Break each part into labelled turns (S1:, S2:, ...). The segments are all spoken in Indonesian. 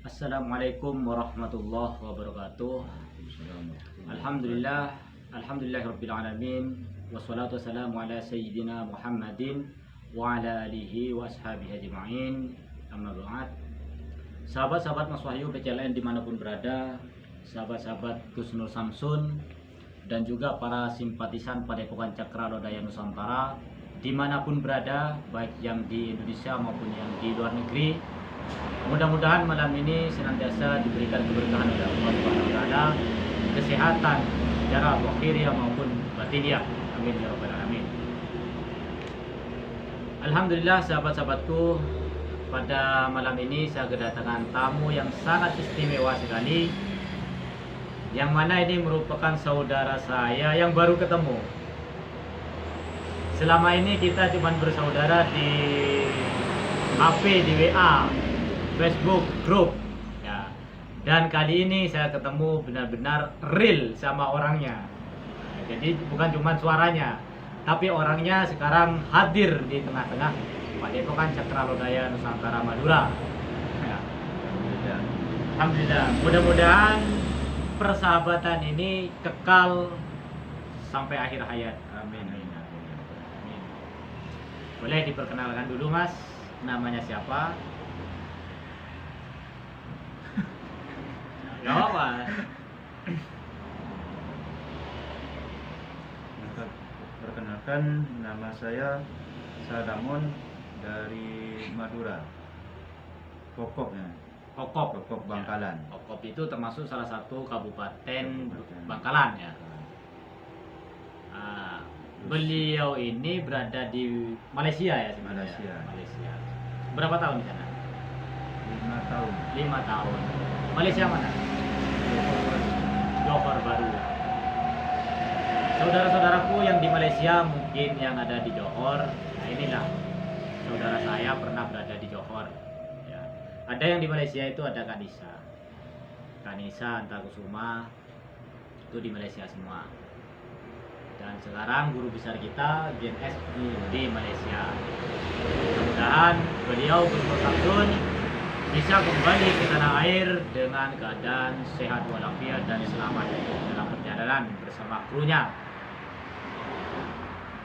S1: Assalamualaikum warahmatullahi wabarakatuh. Alhamdulillah, alhamdulillahirabbil alamin, wassalatu wassalamu ala sayyidina Muhammadin wa ala alihi wa ashabihi ajma'in. Amma ba'd. Sahabat-sahabat Mas Wahyu PCLN dimanapun berada, sahabat-sahabat Gus Nur Samsun, dan juga para simpatisan Padepokan Cakra Lodaya Nusantara dimanapun berada, baik yang di Indonesia maupun yang di luar negeri. Mudah-mudahan malam ini senantiasa diberikan keberkahan oleh Allah Subhanahu wa taala, kesehatan secara zahiriyah maupun batiniah. Amin ya rabbal alamin. Alhamdulillah sahabat-sahabatku, pada malam ini saya kedatangan tamu yang sangat istimewa sekali, yang mana ini merupakan saudara saya yang baru ketemu. Selama ini kita cuma bersaudara di HP, di WA, Facebook grup ya. Dan kali ini saya ketemu benar-benar real sama orangnya. Jadi bukan cuma suaranya, tapi orangnya sekarang hadir di tengah-tengah Padepokan Cakra Lodaya Nusantara Madura ya. Alhamdulillah, mudah-mudahan persahabatan ini kekal sampai akhir hayat. Amin. Boleh diperkenalkan dulu Mas, namanya siapa? Gak apa.
S2: Perkenalkan, nama saya Sadamun dari Madura. Kokoknya. Kokok Bangkalan.
S1: Kokop itu termasuk salah satu kabupaten Bangkalan ya. Beliau ini berada di Malaysia ya sebenarnya. Malaysia. Berapa tahun di sana?
S2: 5 tahun.
S1: 5 tahun. Malaysia mana? Johor Bahru. Saudara-saudaraku yang di Malaysia mungkin yang ada di Johor, nah inilah saudara saya pernah berada di Johor. Ya. Ada yang di Malaysia itu ada Kanisa Antakusuma, itu di Malaysia semua. Dan sekarang guru besar kita GNS di Malaysia. Mudah-mudahan beliau Samsun bisa kembali ke tanah air dengan keadaan sehat walafiat dan selamat dalam perjalanan bersama krunya.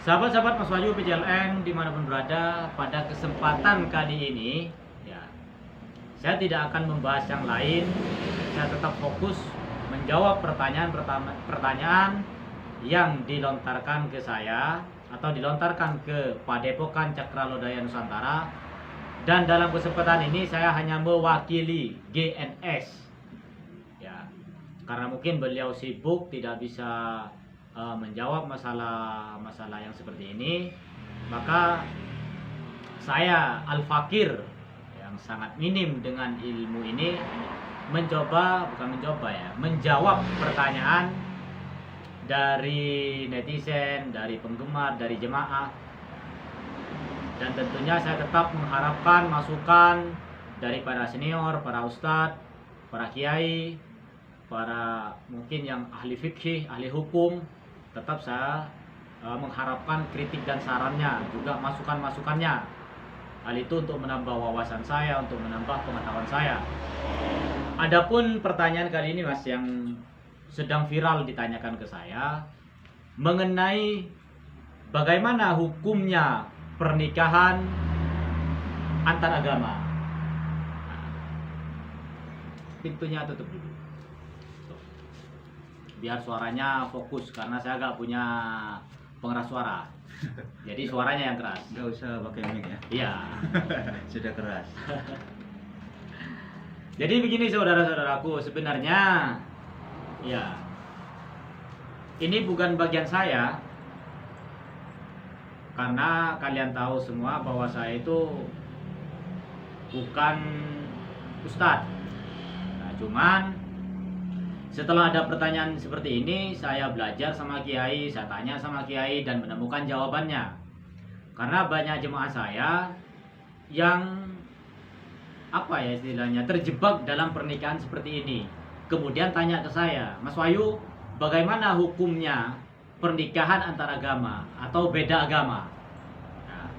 S1: Sahabat-sahabat Mas Wahyu PCLN dimanapun berada, pada kesempatan kali ini ya, saya tidak akan membahas yang lain. Saya tetap fokus menjawab pertanyaan yang dilontarkan ke saya atau dilontarkan ke Padepokan Cakra Lodaya Nusantara. Dan dalam kesempatan ini saya hanya mewakili GNS ya, karena mungkin beliau sibuk tidak bisa menjawab masalah yang seperti ini, maka saya Al-Fakir yang sangat minim dengan ilmu ini menjawab pertanyaan dari netizen, dari penggemar, dari jemaah. Dan tentunya saya tetap mengharapkan masukan dari para senior, para ustadz, para kiai, para mungkin yang ahli fikih, ahli hukum. Tetap saya mengharapkan kritik dan sarannya, juga masukan-masukannya. Hal itu untuk menambah wawasan saya, untuk menambah pengetahuan saya. Adapun pertanyaan kali ini Mas yang sedang viral ditanyakan ke saya mengenai bagaimana hukumnya pernikahan antar agama. Pintunya tutup dulu biar suaranya fokus, karena saya gak punya pengeras suara. Jadi suaranya yang keras.
S2: Gak usah pakai mic ya?
S1: Iya.
S2: Sudah keras.
S1: Jadi begini saudara-saudaraku, sebenarnya ya ini bukan bagian saya, karena kalian tahu semua bahwa saya itu bukan ustadz. Nah, cuman setelah ada pertanyaan seperti ini, saya belajar sama kiai, saya tanya sama kiai dan menemukan jawabannya. Karena banyak jemaah saya yang istilahnya terjebak dalam pernikahan seperti ini. Kemudian tanya ke saya, Mas Wahyu, bagaimana hukumnya pernikahan antar agama atau beda agama? Nah,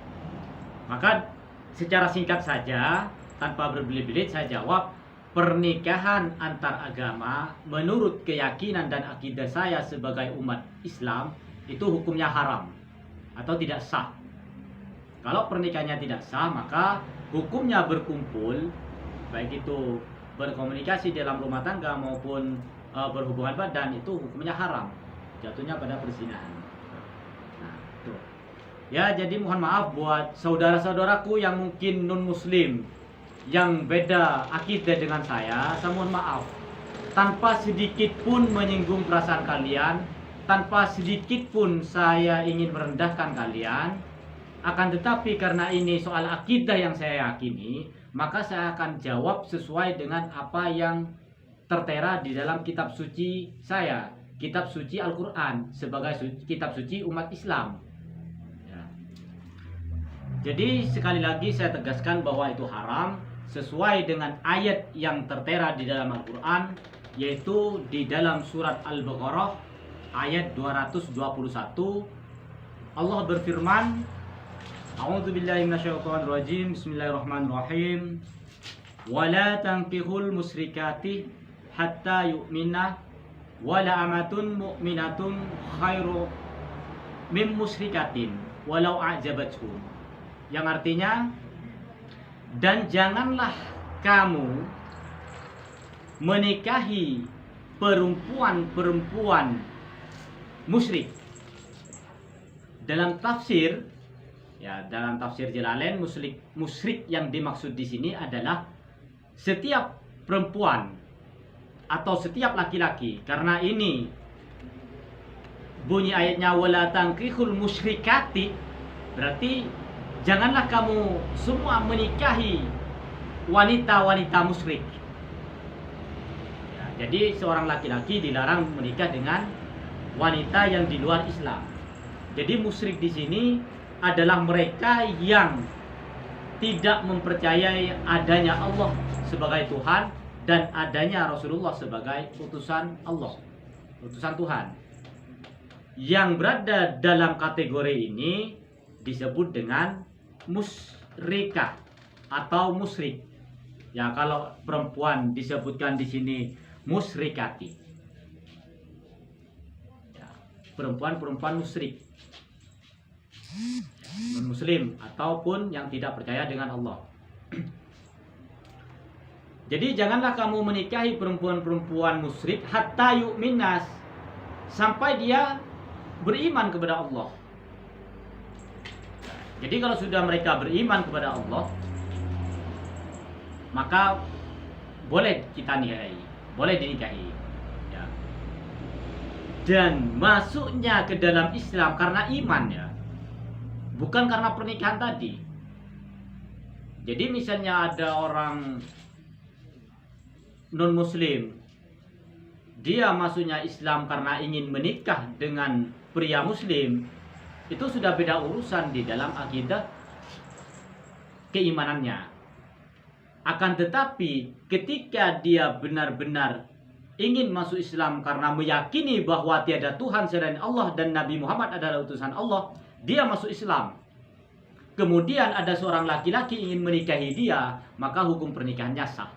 S1: maka secara singkat saja, tanpa berbelit-belit saya jawab, pernikahan antar agama menurut keyakinan dan akidah saya sebagai umat Islam itu hukumnya haram atau tidak sah. Kalau pernikahannya tidak sah, maka hukumnya berkumpul, baik itu berkomunikasi dalam rumah tangga maupun berhubungan badan, itu hukumnya haram, jatuhnya pada perzinahan. Nah, itu. Ya, jadi mohon maaf buat saudara-saudaraku yang mungkin non muslim, yang beda akidah dengan saya mohon maaf. Tanpa sedikit pun menyinggung perasaan kalian, tanpa sedikit pun saya ingin merendahkan kalian, akan tetapi karena ini soal akidah yang saya yakini, maka saya akan jawab sesuai dengan apa yang tertera di dalam kitab suci saya, kitab suci Al-Quran, sebagai kitab suci umat Islam. Ya. Jadi sekali lagi saya tegaskan bahwa itu haram sesuai dengan ayat yang tertera di dalam Al-Quran, yaitu di dalam surat Al-Baqarah ayat 221. Allah berfirman, A'udzubillahi minasyaitonirrajim, bismillahirrahmanirrahim, wala tankihul musyrikati hatta yu'minna wala amatun mu'minatun khairu min musyrikatin walau a'jabatkum. Yang artinya, dan janganlah kamu menikahi perempuan-perempuan musyrik. Dalam tafsir, ya, dalam tafsir Jalalain, musyrik yang dimaksud di sini adalah setiap perempuan atau setiap laki-laki. Karena ini bunyi ayatnya wala tankihul musyrikati, berarti janganlah kamu semua menikahi wanita-wanita musyrik. Ya, jadi seorang laki-laki dilarang menikah dengan wanita yang di luar Islam. Jadi musyrik di sini adalah mereka yang tidak mempercayai adanya Allah sebagai Tuhan dan adanya Rasulullah sebagai utusan Allah, utusan Tuhan. Yang berada dalam kategori ini disebut dengan musyrikah atau musyrik. Ya, kalau perempuan disebutkan di sini musyrikati. Ya, perempuan-perempuan musyrik, non muslim ataupun yang tidak percaya dengan Allah. Jadi janganlah kamu menikahi perempuan-perempuan musyrik hatta yu'minas, sampai dia beriman kepada Allah. Jadi kalau sudah mereka beriman kepada Allah, maka boleh kita nikahi, boleh dinikahi. Ya. Dan masuknya ke dalam Islam karena iman, ya, bukan karena pernikahan tadi. Jadi misalnya ada orang non muslim, dia masuknya Islam karena ingin menikah dengan pria muslim, itu sudah beda urusan di dalam akidah keimanannya. Akan tetapi ketika dia benar-benar ingin masuk Islam karena meyakini bahwa tiada Tuhan selain Allah dan Nabi Muhammad adalah utusan Allah, dia masuk Islam. Kemudian ada seorang laki-laki ingin menikahi dia, maka hukum pernikahannya sah.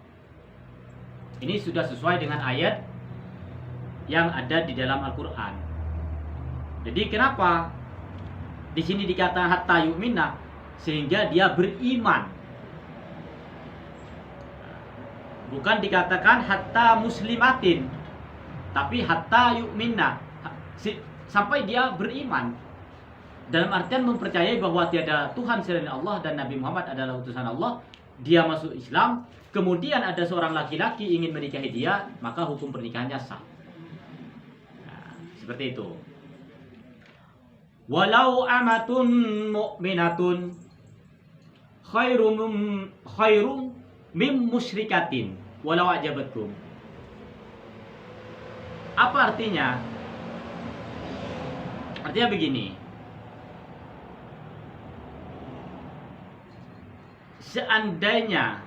S1: Ini sudah sesuai dengan ayat yang ada di dalam Al-Quran. Jadi kenapa di sini dikatakan hatta yu'minna, sehingga dia beriman. Bukan dikatakan hatta muslimatin, tapi hatta yu'minna, sampai dia beriman. Dalam artian mempercayai bahwa tiada Tuhan selain Allah dan Nabi Muhammad adalah utusan Allah. Dia masuk Islam, kemudian ada seorang laki-laki ingin menikahi dia, maka hukum pernikahannya sah. Nah, seperti itu. Walau amatun mu'minatun khairum mim musyrikatin walau ajabatkum. Apa artinya? Artinya begini. Seandainya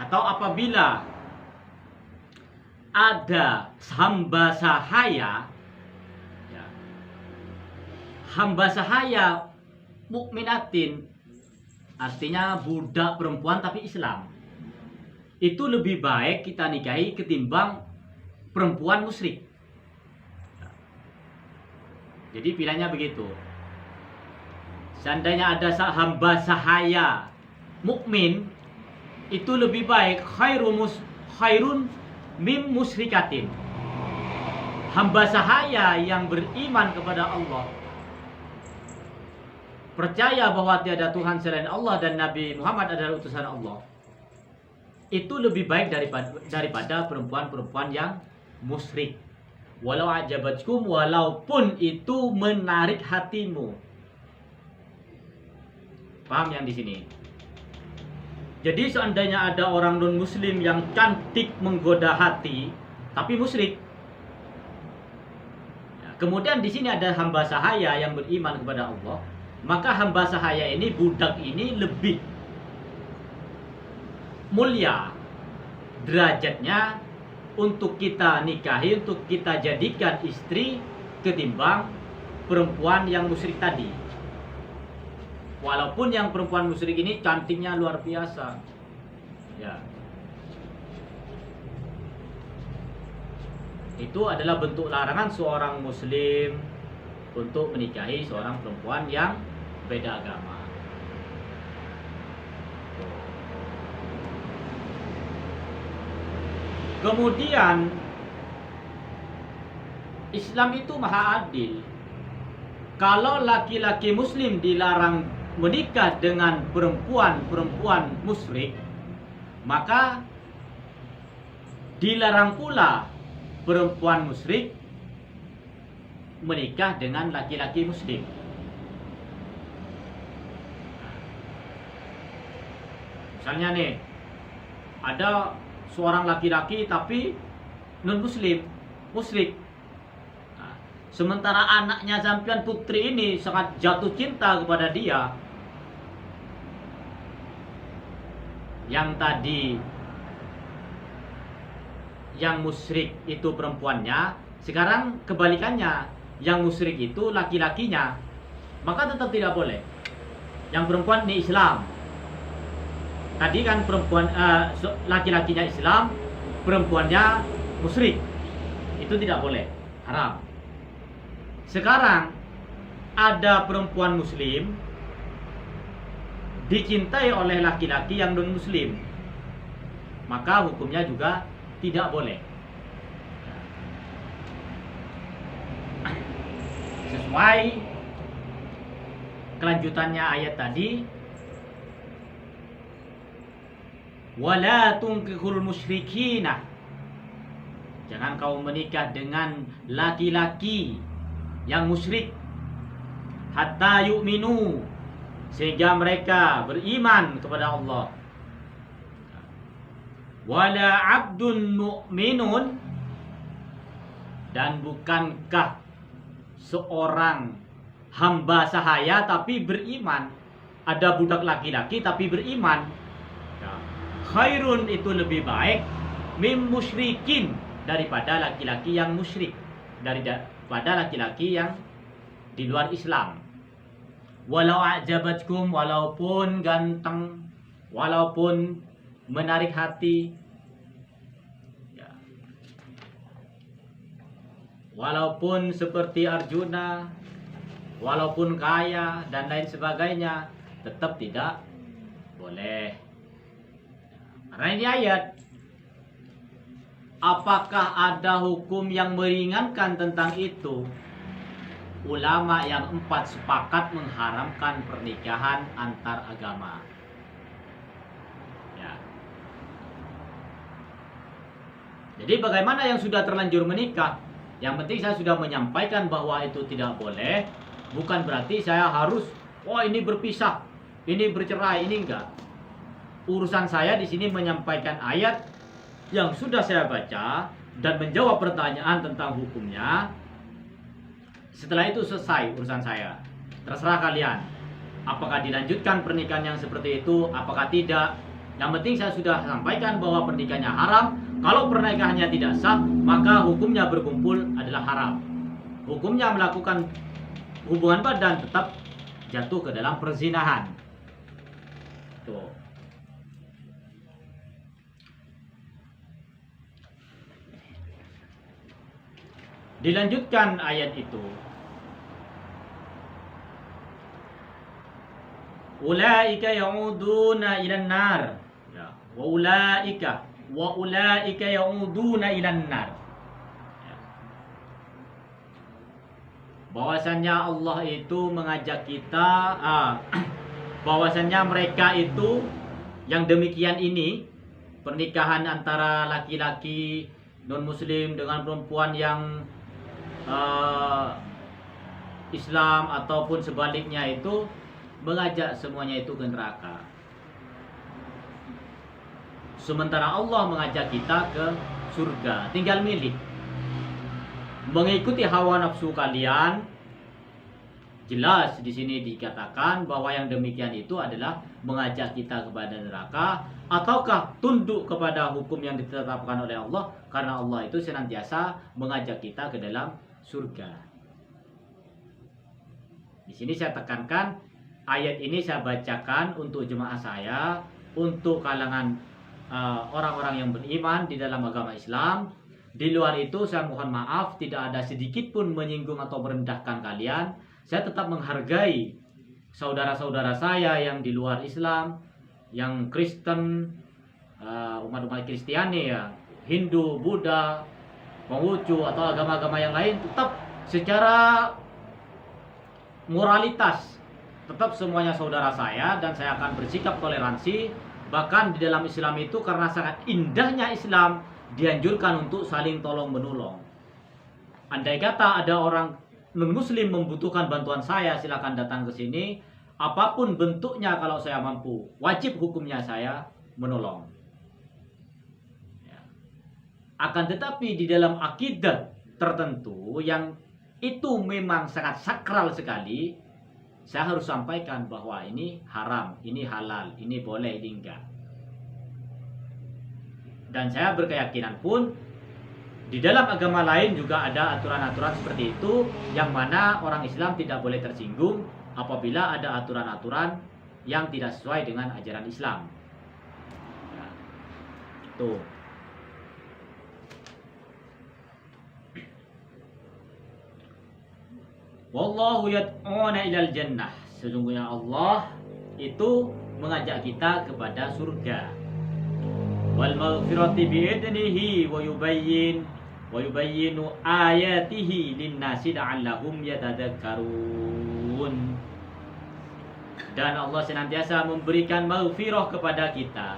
S1: atau apabila ada hamba sahaya mukminatin, artinya budak perempuan tapi Islam. itu lebih baik kita nikahi ketimbang perempuan musyrik. Jadi pilihannya begitu. Seandainya ada hamba sahaya mukmin, itu lebih baik khairun mim musyrikatin. Hamba sahaya yang beriman kepada Allah, percaya bahwa tiada Tuhan selain Allah dan Nabi Muhammad adalah utusan Allah, itu lebih baik daripada perempuan-perempuan yang musyrik. Walau ajabatkum, walaupun itu menarik hatimu. Paham yang di sini? Jadi seandainya ada orang non muslim yang cantik menggoda hati tapi musyrik, kemudian di sini ada hamba sahaya yang beriman kepada Allah, maka hamba sahaya ini, budak ini lebih mulia derajatnya untuk kita nikahi, untuk kita jadikan istri ketimbang perempuan yang musyrik tadi. Walaupun yang perempuan musyrik ini cantiknya luar biasa. Ya. Itu adalah bentuk larangan seorang muslim untuk menikahi seorang perempuan yang beda agama. Kemudian Islam itu maha adil. Kalau laki-laki muslim dilarang menikah dengan perempuan musyrik, maka dilarang pula perempuan musyrik menikah dengan laki-laki muslim. Misalnya nih, ada seorang laki-laki tapi non muslim, musyrik. Nah, sementara anaknya sampean putri ini sangat jatuh cinta kepada dia. Yang tadi yang musyrik itu perempuannya, sekarang kebalikannya, yang musyrik itu laki-lakinya, maka tetap tidak boleh. Yang perempuan ini Islam. Tadi kan perempuan laki-lakinya Islam, perempuannya musyrik. Itu tidak boleh, haram. Sekarang ada perempuan muslim dicintai oleh laki-laki yang non muslim, maka hukumnya juga tidak boleh. Sesuai kelanjutannya ayat tadi, wala tunkihul musyrikina, jangan kau menikah dengan laki-laki yang musyrik hatta yu'minu, sehingga mereka beriman kepada Allah. Wala abdun mu'minun, dan bukankah seorang hamba sahaya tapi beriman, ada budak laki-laki tapi beriman, khairun, itu lebih baik mim musyrikin, daripada laki-laki yang musyrik, daripada laki-laki yang di luar Islam. Walau a'jabatkum, walaupun ganteng, walaupun menarik hati, ya, walaupun seperti Arjuna, walaupun kaya dan lain sebagainya, tetap tidak boleh. Karena ini ayat, apakah ada hukum yang meringankan tentang itu? Ulama yang 4 sepakat mengharamkan pernikahan antar agama. Ya. Jadi bagaimana yang sudah terlanjur menikah? Yang penting saya sudah menyampaikan bahwa itu tidak boleh. Bukan berarti saya harus, ini berpisah, ini bercerai, ini enggak. Urusan saya di sini menyampaikan ayat yang sudah saya baca dan menjawab pertanyaan tentang hukumnya. Setelah itu selesai urusan saya. Terserah kalian, apakah dilanjutkan pernikahan yang seperti itu, apakah tidak. Yang penting saya sudah sampaikan bahwa pernikahannya haram. Kalau pernikahannya tidak sah, maka hukumnya berkumpul adalah haram. Hukumnya melakukan hubungan badan tetap jatuh ke dalam perzinahan. Tuh. Dilanjutkan ayat itu. Ulaika ya'uduna ilan nar. Ya, wa ulaika ya'uduna ilan nar. Ya. Bahwasannya Allah itu mengajak kita bahwasannya mereka itu yang demikian ini, pernikahan antara laki-laki non muslim dengan perempuan yang Islam ataupun sebaliknya, itu mengajak semuanya itu ke neraka. Sementara Allah mengajak kita ke surga. Tinggal milih. Mengikuti hawa nafsu kalian. Jelas di sini dikatakan bahwa yang demikian itu adalah mengajak kita kepada neraka, ataukah tunduk kepada hukum yang ditetapkan oleh Allah, karena Allah itu senantiasa mengajak kita ke dalam surga. Di sini saya tekankan, ayat ini saya bacakan untuk jemaah saya, untuk kalangan orang-orang yang beriman di dalam agama Islam. Di luar itu saya mohon maaf, tidak ada sedikit pun menyinggung atau merendahkan kalian. Saya tetap menghargai saudara-saudara saya yang di luar Islam, yang Kristen, umat-umat Kristiani, ya, Hindu, Buddha, Konghucu atau agama-agama yang lain. Tetap secara moralitas tetap semuanya saudara saya, dan saya akan bersikap toleransi. Bahkan di dalam Islam itu, karena sangat indahnya Islam, dianjurkan untuk saling tolong menolong. Andai kata ada orang non-muslim membutuhkan bantuan saya, silakan datang ke sini. Apapun bentuknya, kalau saya mampu, wajib hukumnya saya menolong. Ya. Akan tetapi di dalam akidah tertentu yang itu memang sangat sakral sekali, saya harus sampaikan bahwa ini haram, ini halal, ini boleh, ini enggak. Dan saya berkeyakinan pun di dalam agama lain juga ada aturan-aturan seperti itu, yang mana orang Islam tidak boleh tersinggung apabila ada aturan-aturan yang tidak sesuai dengan ajaran Islam. Ya. Tuh. Wallahu yad'una ilal jannah. Sesungguhnya Allah itu mengajak kita kepada surga. Wal maghfirati bi'idnihi wa yubayyinu ayatihi linnasi la'allahum yatadhakkarun. Dan Allah senantiasa memberikan maghfirah kepada kita.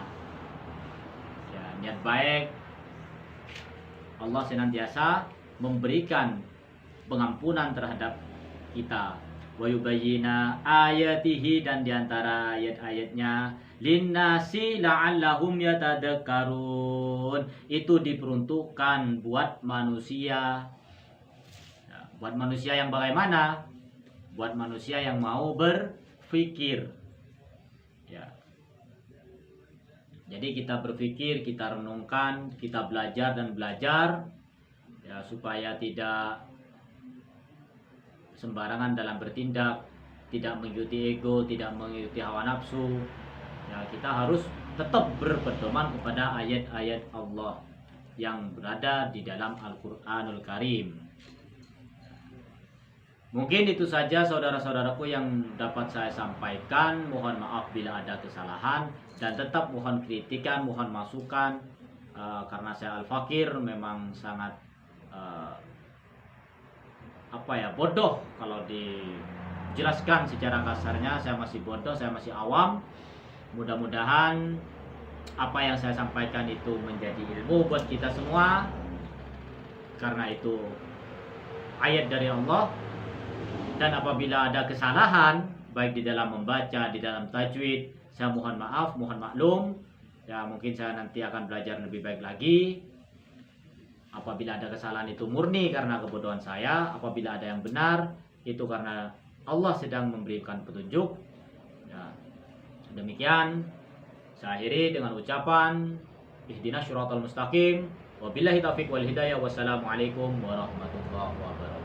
S1: Ya, niat baik. Allah senantiasa memberikan pengampunan terhadap kita. Wa yubayyina ayatihi, dan diantara ayat-ayatnya linnasi la'allahum yatadhakkarun, itu diperuntukkan buat manusia. Ya, buat manusia yang bagaimana? Buat manusia yang mau berpikir. Ya. Jadi kita berpikir, kita renungkan, kita belajar dan belajar, ya, supaya tidak sembarangan dalam bertindak, tidak mengikuti ego, tidak mengikuti hawa nafsu. Ya, kita harus tetap berpedoman kepada ayat-ayat Allah yang berada di dalam Al-Quranul Karim. Mungkin itu saja saudara-saudaraku yang dapat saya sampaikan. Mohon maaf bila ada kesalahan, dan tetap mohon kritikan, mohon masukan, karena saya Al-Fakir memang sangat bodoh kalau dijelaskan secara kasarnya. Saya masih bodoh, saya masih awam. Mudah-mudahan apa yang saya sampaikan itu menjadi ilmu buat kita semua, karena itu ayat dari Allah. Dan apabila ada kesalahan baik di dalam membaca, di dalam tajwid, saya mohon maaf, mohon maklum. Ya, mungkin saya nanti akan belajar lebih baik lagi. Apabila ada kesalahan itu murni karena kebodohan saya, apabila ada yang benar itu karena Allah sedang memberikan petunjuk. Ya, demikian saya akhiri dengan ucapan ihdinas syiratal mustaqim, wabillahi taufiq wal hidayah, wassalamualaikum warahmatullahi wabarakatuh.